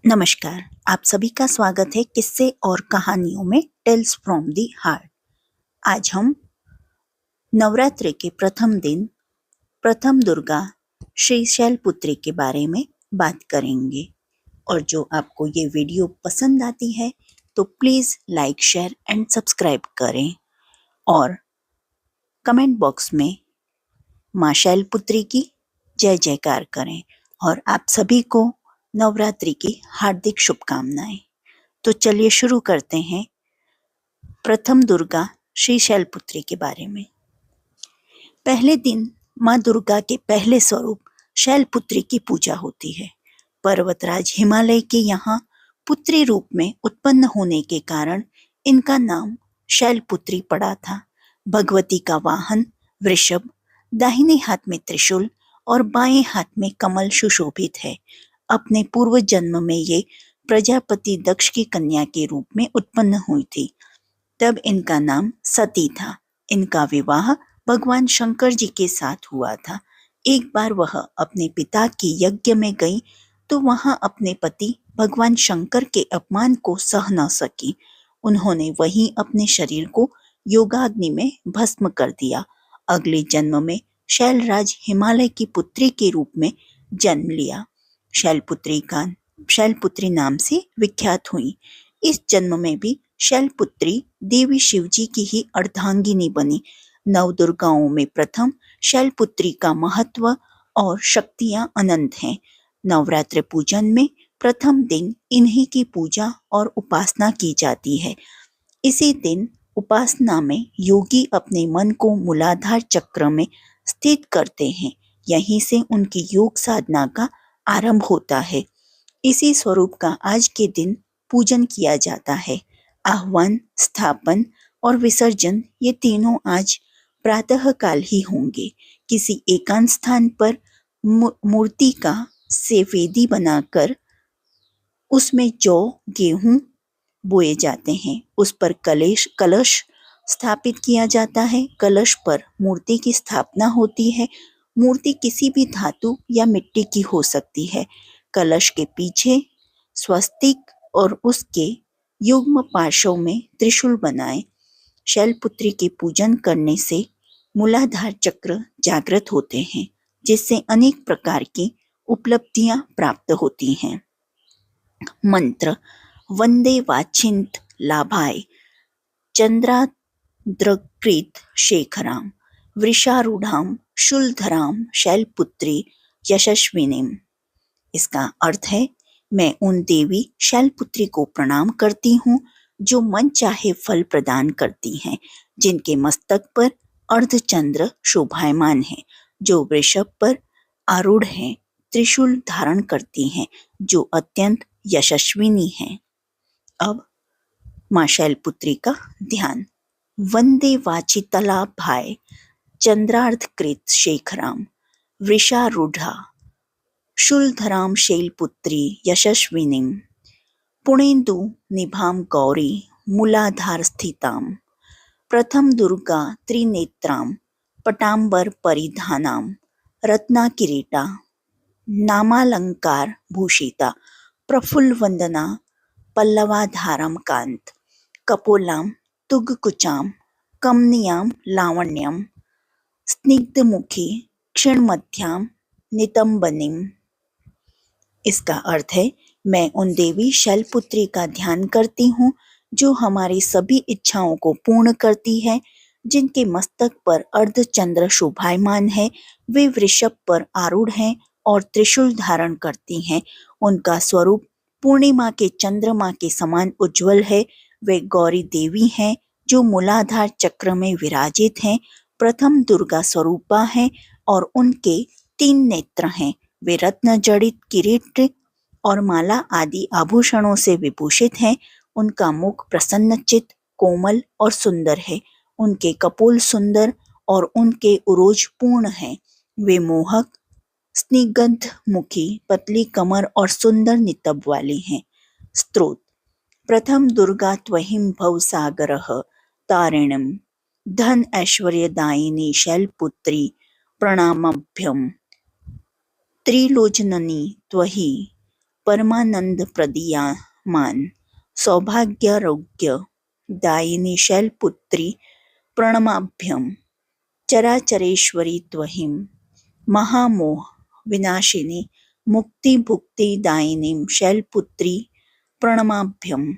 नमस्कार, आप सभी का स्वागत है किस्से और कहानियों में टेल्स फ्रॉम दी हार्ट। आज हम नवरात्रि के प्रथम दिन प्रथम दुर्गा श्री शैलपुत्री के बारे में बात करेंगे। और जो आपको ये वीडियो पसंद आती है तो please like, share and subscribe करें और कमेंट बॉक्स में माँ शैलपुत्री की जय जयकार करें। और आप सभी को नवरात्रि की हार्दिक शुभकामनाएं। तो चलिए शुरू करते हैं प्रथम दुर्गा श्री शैलपुत्री के बारे में। पहले दिन माँ दुर्गा के पहले स्वरूप शैलपुत्री की पूजा होती है। पर्वतराज हिमालय के यहाँ पुत्री रूप में उत्पन्न होने के कारण इनका नाम शैलपुत्री पड़ा था। भगवती का वाहन वृषभ, दाहिने हाथ में त्रिशूल और बाएं हाथ में कमल सुशोभित है। अपने पूर्व जन्म में ये प्रजापति दक्ष की कन्या के रूप में उत्पन्न हुई थी। तब इनका नाम सती था। इनका विवाह भगवान शंकर जी के साथ हुआ था। एक बार वह अपने पिता के यज्ञ में गई तो वहां अपने पति भगवान शंकर के अपमान को सह न सकी। उन्होंने वहीं अपने शरीर को योगाग्नि में भस्म कर दिया। अगले जन्म में शैलराज हिमालय की पुत्री के रूप में जन्म लिया। शैलपुत्री नाम से विख्यात हुई। इस जन्म में भी शैलपुत्री देवी शिवजी की ही अर्धांगिनी बनी। नवदुर्गाओं में प्रथम शैलपुत्री का महत्व और शक्तियां अनंत हैं। नवरात्र पूजन में प्रथम दिन इन्हीं की पूजा और उपासना की जाती है। इसी दिन उपासना में योगी अपने मन को मूलाधार चक्र में स्थित करते हैं। यहीं से उनकी योग साधना का आरंभ होता है। इसी स्वरूप का आज के दिन पूजन किया जाता है। आह्वान, स्थापन और विसर्जन ये तीनों आज प्रातः काल ही होंगे। किसी एकांत स्थान पर मूर्ति का से वेदी बनाकर उसमें जौ, गेहूं बोए जाते हैं। उस पर कलश स्थापित किया जाता है। कलश पर मूर्ति की स्थापना होती है। मूर्ति किसी भी धातु या मिट्टी की हो सकती है। कलश के पीछे स्वस्तिक और उसके युग्म पार्श्व में त्रिशूल बनाए। शैलपुत्री के पूजन करने से मूलाधार चक्र जागृत होते हैं, जिससे अनेक प्रकार की उपलब्धियां प्राप्त होती हैं। मंत्र: वंदे वाचिंत लाभाय चंद्राद्रकृत शेखराम वृषारूढ़ाम शूलधराम शैलपुत्री यशस्विनीम। इसका अर्थ है, मैं उन देवी शैलपुत्री को प्रणाम करती हूँ जो मन चाहे फल प्रदान करती हैं, जिनके मस्तक पर अर्धचंद्र शोभायमान है, जो वृषभ पर आरूढ़ हैं, त्रिशूल धारण करती हैं, जो अत्यंत यशस्विनी हैं। अब माँ शैलपुत्री का ध्यान। वंदे वाचितलाभाय चंद्रार्धकृत शेखराम वृषारूढ़ा शूलधराम शैलपुत्री यशस्विनीम पुणेन्दु निभाम गौरी मूलाधार स्थिताम प्रथम दुर्गा त्रिनेत्राम पटांबर परिधानाम रत्नाकिरीटा नामालंकार भूषिता प्रफुल्ल वंदना पल्लवाधारम कांत कपोलाम तुगकुचाम कमनीयाम लावण्यम स्निग्धमुखी क्षीणमध्याम नितंबनिम। इसका अर्थ है, मैं उन देवी शैलपुत्री का ध्यान करती हूँ जो हमारी सभी इच्छाओं को पूर्ण करती है, जिनके मस्तक पर अर्धचंद्र शोभायमान है। वे वृषभ पर आरूढ़ हैं और त्रिशूल धारण करती हैं। उनका स्वरूप पूर्णिमा के चंद्रमा के समान उज्जवल है। वे गौरी देवी हैं जो मूलाधार चक्र में विराजित हैं। प्रथम दुर्गा स्वरूपा हैं और उनके 3 नेत्र हैं। वे रत्न जड़ित किरीट और माला आदि आभूषणों से विभूषित हैं। उनका मुख प्रसन्नचित्त, कोमल और सुंदर है। उनके कपोल सुंदर और उनके उरोज पूर्ण हैं। वे मोहक, स्निग्ध मुखी, पतली कमर और सुंदर नितंब वाली हैं। स्तोत्र: प्रथम दुर्गा त्वहिं भवसागरः तारिणीं धन ऐश्वर्यदायिनी शैलपुत्री प्रणामभ्यम त्रिलोचननी त्वहि परमानंद प्रदीयमान सौभाग्यारोग्य दायिनी शैलपुत्री प्रणमाभ्यम। चराचरेश्वरी त्वहिं महामोह विनाशिनी मुक्ति भुक्ति दायिनी शैलपुत्री प्रणमाभ्यम।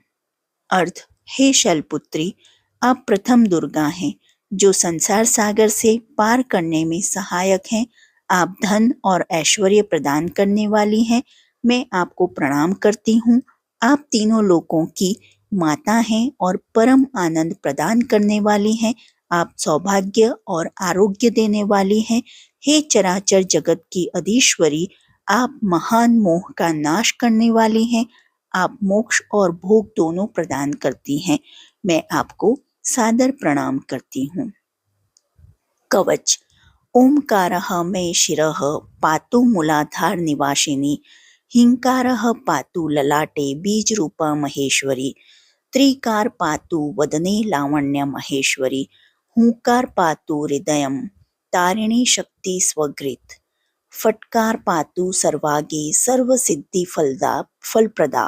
अर्थ, हे शैलपुत्री, आप प्रथम दुर्गा हैं जो संसार सागर से पार करने में सहायक हैं। आप धन और ऐश्वर्य प्रदान करने वाली हैं। मैं आपको प्रणाम करती हूँ। आप तीनों लोकों की माता हैं और परम आनंद प्रदान करने वाली हैं। आप सौभाग्य और आरोग्य देने वाली हैं। हे चराचर जगत की अधीश्वरी, आप महान मोह का नाश करने वाली हैं। आप मोक्ष और भोग दोनों प्रदान करती हैं। मैं आपको सादर प्रणाम करती हूँ। कवच। ओंकारः मे शिरः पातु मूलाधार निवासिनी हिंकारः पातु ललाटे बीज रूपा महेश्वरी त्रिकार पातु वदने लावण्य महेश्वरी हुंकार पातु हृदयं तारिणी शक्ति स्वगृत फटकार पातु सर्वागे सर्व सिद्धि फलप्रदा।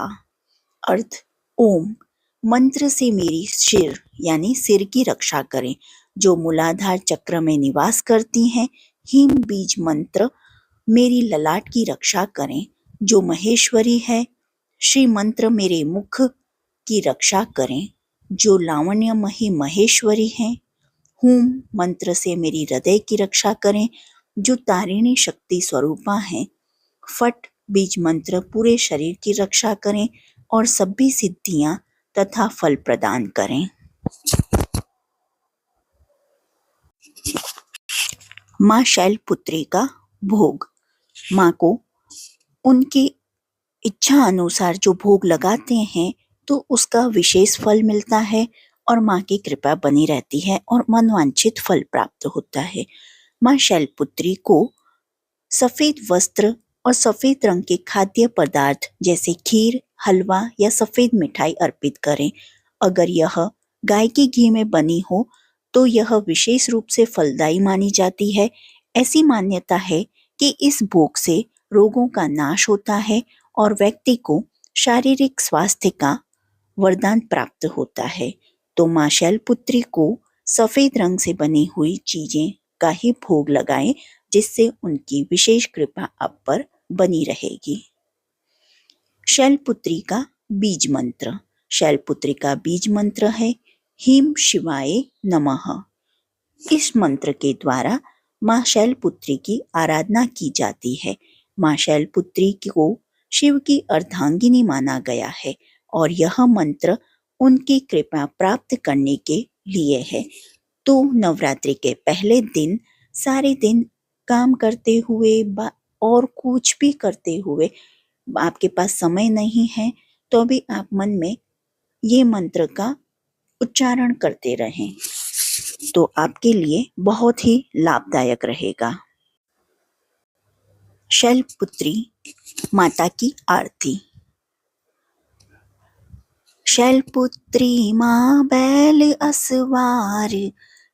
अर्थ, ओम मंत्र से मेरी शिर यानी सिर की रक्षा करें जो मूलाधार चक्र में निवास करती हैं। हिम बीज मंत्र मेरी ललाट की रक्षा करें जो महेश्वरी है। श्री मंत्र मेरे मुख की रक्षा करें जो लावण्यमयी महेश्वरी हैं। हुम मंत्र से मेरी हृदय की रक्षा करें जो तारिणी शक्ति स्वरूपा हैं। फट बीज मंत्र पूरे शरीर की रक्षा करें और सभी सिद्धियां तथा फल प्रदान करें। माँ शैलपुत्री का भोग। माँ को उनकी इच्छा अनुसार जो भोग लगाते हैं तो उसका विशेष फल मिलता है और माँ की कृपा बनी रहती है और मनवांछित फल प्राप्त होता है। माँ शैलपुत्री को सफेद वस्त्र और सफेद रंग के खाद्य पदार्थ जैसे खीर, हलवा या सफेद मिठाई अर्पित करें। अगर यह गाय के घी में बनी हो तो यह विशेष रूप से फलदायी मानी जाती है। ऐसी मान्यता है कि इस भोग से रोगों का नाश होता है और व्यक्ति को शारीरिक स्वास्थ्य का वरदान प्राप्त होता है। तो माँ शैलपुत्री को सफेद रंग से बनी हुई चीजें का ही भोग लगाएं जिससे उनकी विशेष कृपा आप पर बनी रहेगी। शैलपुत्री का बीज मंत्र। शैलपुत्री का बीज मंत्र है हीम शिवाय नमः। इस मंत्र के द्वारा माँ शैलपुत्री की आराधना की जाती है। माँ शैलपुत्री को शिव की अर्धांगिनी माना गया है और यह मंत्र उनकी कृपा प्राप्त करने के लिए है। तो नवरात्रि के पहले दिन सारे दिन काम करते हुए और कुछ भी करते हुए आपके पास समय नहीं है तो भी आप मन में ये मंत्र का उच्चारण करते रहें तो आपके लिए बहुत ही लाभदायक रहेगा। शैलपुत्री माता की आरती। शैलपुत्री माँ बैल असवार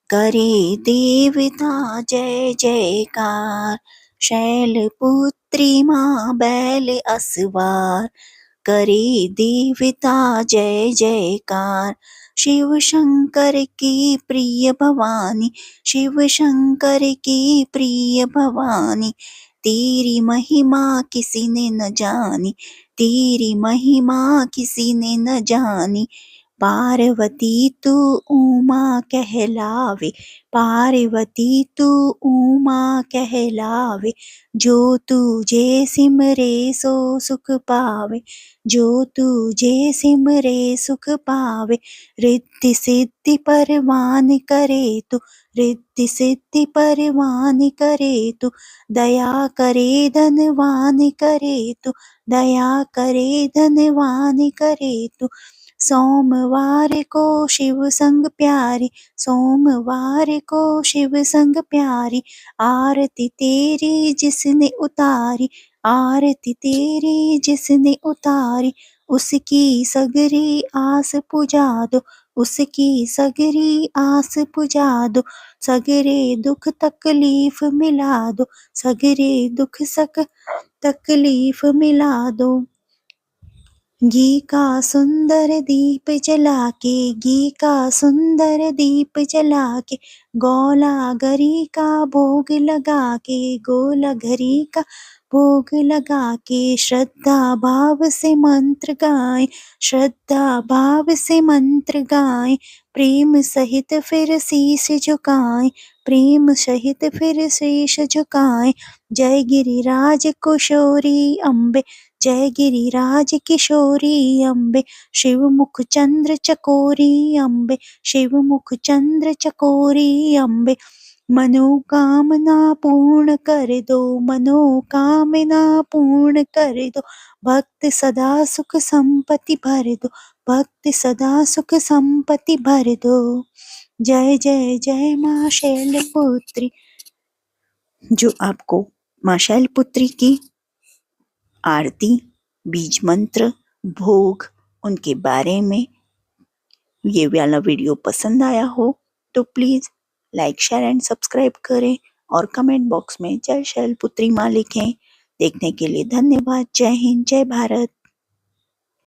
करे देवता जय जयकार। शैलपुत्री माँ बैल असवार करे देवता जय जयकार। शिव शंकर की प्रिय भवानी, शिव शंकर की प्रिय भवानी, तेरी महिमा किसी ने न जानी, तेरी महिमा किसी ने न जानी। पार्वती तू उमा कहलावे, पार्वती तू उमा कहलावे, जो तुझे सिमरे सो सुख पावे, जो तुझे सिमरे सुख पावे। रिद्धि सिद्धि परवान करे तू, रिद्धि सिद्धि परवान करे तू, दया करे धनवान करे तू, दया करे धनवान करे तू। सोमवार को शिव संग प्यारी, सोमवार को शिव संग प्यारी, आरती तेरी जिसने उतारी, आरती तेरी जिसने उतारी, उसकी सगरी आस पुजा दो, उसकी सगरी आस पुजा दो। सगरे दुख तकलीफ मिला दो, सगरे दुख तकलीफ मिला दो। घी का सुंदर दीप जला के, घी का सुंदर दीप जला के, गोला गरी का भोग लगा के, गोला गरी का भोग लगा के, श्रद्धा भाव से मंत्र गाएं, श्रद्धा भाव से मंत्र गाएं, प्रेम सहित फिर शीश झुकाएं, प्रेम सहित फिर शीश झुकाएं। जय गिरिराज किशोरी अम्बे, जय गिरिराज किशोरी अम्बे, शिव मुख चंद्र चकोरी अम्बे, शिव मुख चंद्र चकोरी अम्बे। मनोकामना पूर्ण कर दो, मनोकामना पूर्ण कर दो, भक्त सदा सुख संपत्ति भर दो, भक्त सदा सुख संपत्ति भर दो। जय जय जय माँ शैलपुत्री। जो आपको माँ शैलपुत्री की आरती, बीज मंत्र, भोग, उनके बारे में ये वाला वीडियो पसंद आया हो तो please like, share and subscribe करें और कमेंट बॉक्स में जय शैलपुत्री माँ लिखें। देखने के लिए धन्यवाद। जय हिंद, जय भारत।